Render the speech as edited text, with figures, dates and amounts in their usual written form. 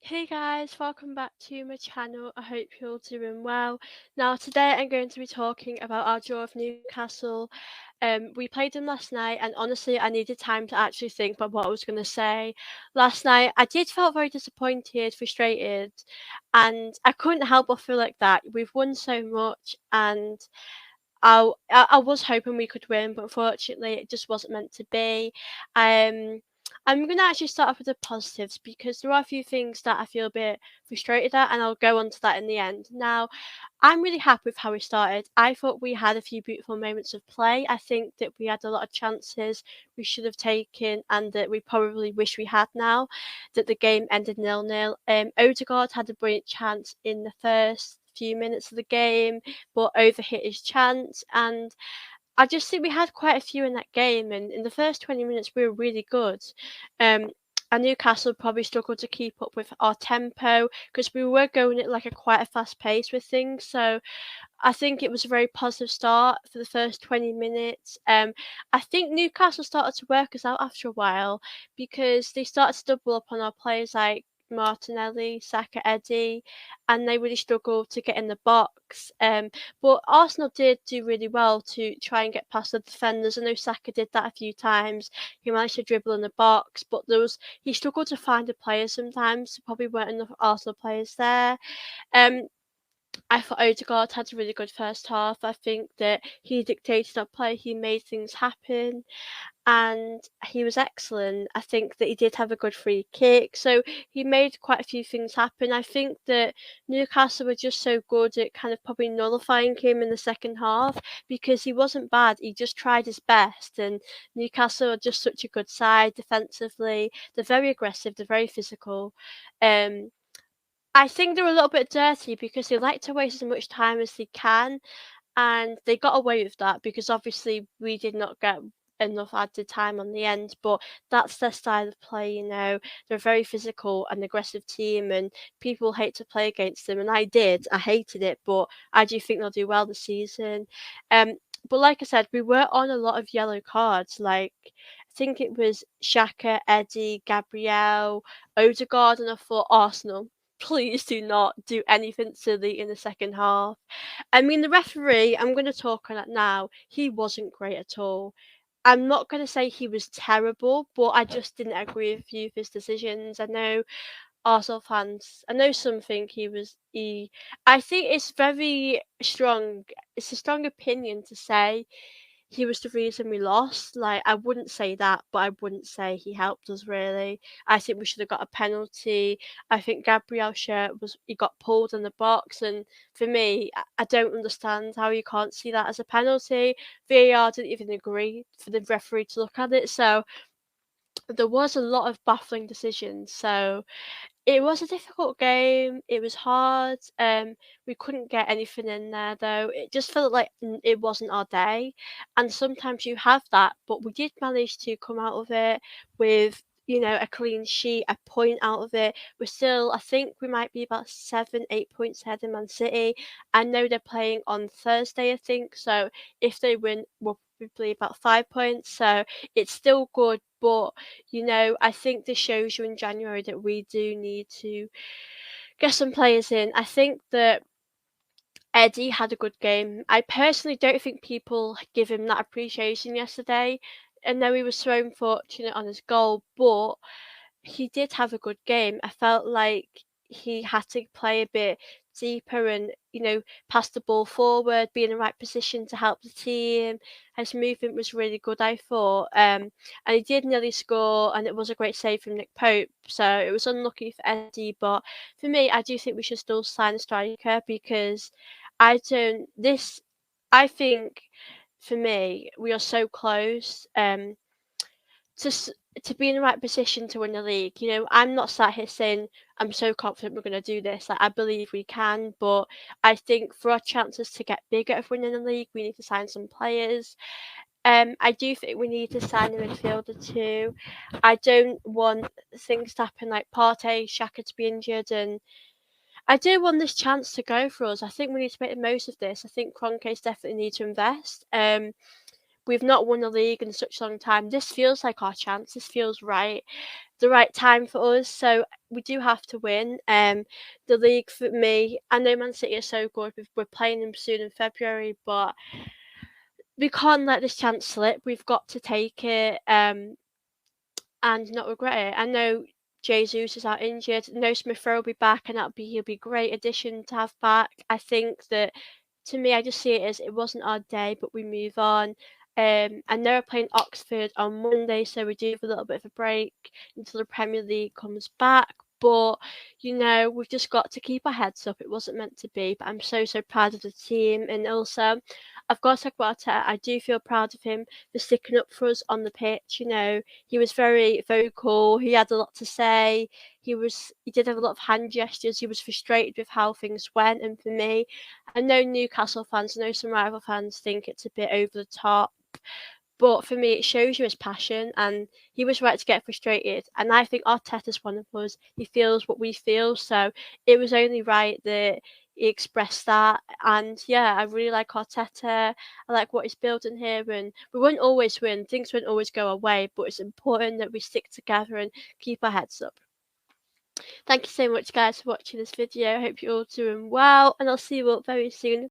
Hey guys, welcome back to my channel. I hope you're all doing well. Now, today I'm going to be talking about our draw of Newcastle. We played them last night, and honestly, I needed time to actually think about what I was going to say. Last night, I did felt very disappointed, frustrated, and I couldn't help but feel like that. We've won so much, and I was hoping we could win, but unfortunately, it just wasn't meant to be. Um, I'm going to actually start off with the positives because there are a few things that I feel a bit frustrated at, and I'll go on to that in the end. Now, I'm really happy with how we started. I thought we had a few beautiful moments of play. I think that we had a lot of chances we should have taken, and that we probably wish we had now. That the game ended 0-0. Odegaard had a brilliant chance in the first few minutes of the game, but overhit his chance. And I just think we had quite a few in that game, and in the first 20 minutes we were really good. Um, and Newcastle probably struggled to keep up with our tempo because we were going at like a quite a fast pace with things. So I think it was a very positive start for the first 20 minutes. I think Newcastle started to work us out after a while because they started to double up on our players like Martinelli, Saka, Eddie, and they really struggled to get in the box. But Arsenal did do really well to try and get past the defenders. I know Saka did that a few times. He managed to dribble in the box, but he struggled to find a player sometimes. There probably weren't enough Arsenal players there. Um, I thought Odegaard had a really good first half. I think that he dictated our play, he made things happen, and he was excellent. I think that he did have a good free kick, so he made quite a few things happen. I think that Newcastle were just so good at kind of probably nullifying him in the second half because he wasn't bad. He just tried his best, and Newcastle are just such a good side defensively. They're very aggressive. They're very physical. Um, I think they're a little bit dirty because they like to waste as much time as they can, and they got away with that because obviously we did not get enough added time on the end, but that's their style of play, you know. They're a very physical and aggressive team, and people hate to play against them, and I did. I hated it, but I do think they'll do well this season. Um, but like I said, we were on a lot of yellow cards. Like I think it was Shaka, Eddie, Gabriel, Odegaard, and I thought Arsenal. Please do not do anything silly in the second half. I mean, the referee, I'm going to talk on it now. He wasn't great at all. I'm not going to say he was terrible, but I just didn't agree with a few of his decisions. I know Arsenal fans, I know some think I think it's very strong. It's a strong opinion to say he was the reason we lost. Like, I wouldn't say that, but I wouldn't say he helped us really. I think we should have got a penalty. I think Gabriel shirt he got pulled in the box, and for me, I don't understand how you can't see that as a penalty. VAR didn't even agree for the referee to look at it, so there was a lot of baffling decisions. So it was a difficult game. It was hard. We couldn't get anything in there though. It just felt like it wasn't our day. And sometimes you have that, but we did manage to come out of it with, you know, a clean sheet, a point out of it. We're still, I think we might be about 7, 8 points ahead of Man City. I know they're playing on Thursday, I think. So if they win, we're probably about 5 points. So it's still good, but you know, I think this shows you in January that we do need to get some players in. I think that Eddie had a good game. I personally don't think people give him that appreciation yesterday. I know he was so unfortunate on his goal, but he did have a good game. I felt like he had to play a bit deeper and, you know, pass the ball forward, be in the right position to help the team. His movement was really good, I thought. And he did nearly score, and it was a great save from Nick Pope. So it was unlucky for Eddie, but for me, I do think we should still sign a striker because I don't. This, I think, for me, we are so close. To s- to be in the right position to win the league. You know, I'm not sat here saying I'm so confident we're going to do this. Like, I believe we can, but I think for our chances to get bigger of winning the league, we need to sign some players. I do think we need to sign a midfielder too. I don't want things to happen like Partey, Xhaka to be injured, and I do want this chance to go for us. I think we need to make the most of this. I think Kroenkes definitely need to invest. We've not won the league in such a long time. This feels like our chance. This feels right. the right time for us. So we do have to win. The league for me, I know Man City is so good. We're playing them soon in February, but we can't let this chance slip. We've got to take it. And not regret it. I know Jesus is out injured. No Smith Rowe will be back, and he'll be a great addition to have back. I think that to me, I just see it as it wasn't our day, but we move on. I know we're playing Oxford on Monday, so we do have a little bit of a break until the Premier League comes back. But we've just got to keep our heads up. It wasn't meant to be, but I'm so proud of the team, and also I've got to talk about Arteta. I do feel proud of him for sticking up for us on the pitch. He was very vocal. He had a lot to say. He did have a lot of hand gestures. He was frustrated with how things went. And for me, I know Newcastle fans, I know some rival fans think it's a bit over the top. But for me, it shows you his passion, and he was right to get frustrated. And I think Arteta's one of us. He feels what we feel, so it was only right that he expressed that. And yeah, I really like Arteta. I like what he's building here, and we won't always win. Things won't always go our way, but it's important that we stick together and keep our heads up. Thank you so much, guys, for watching this video. I hope you're all doing well, and I'll see you all very soon.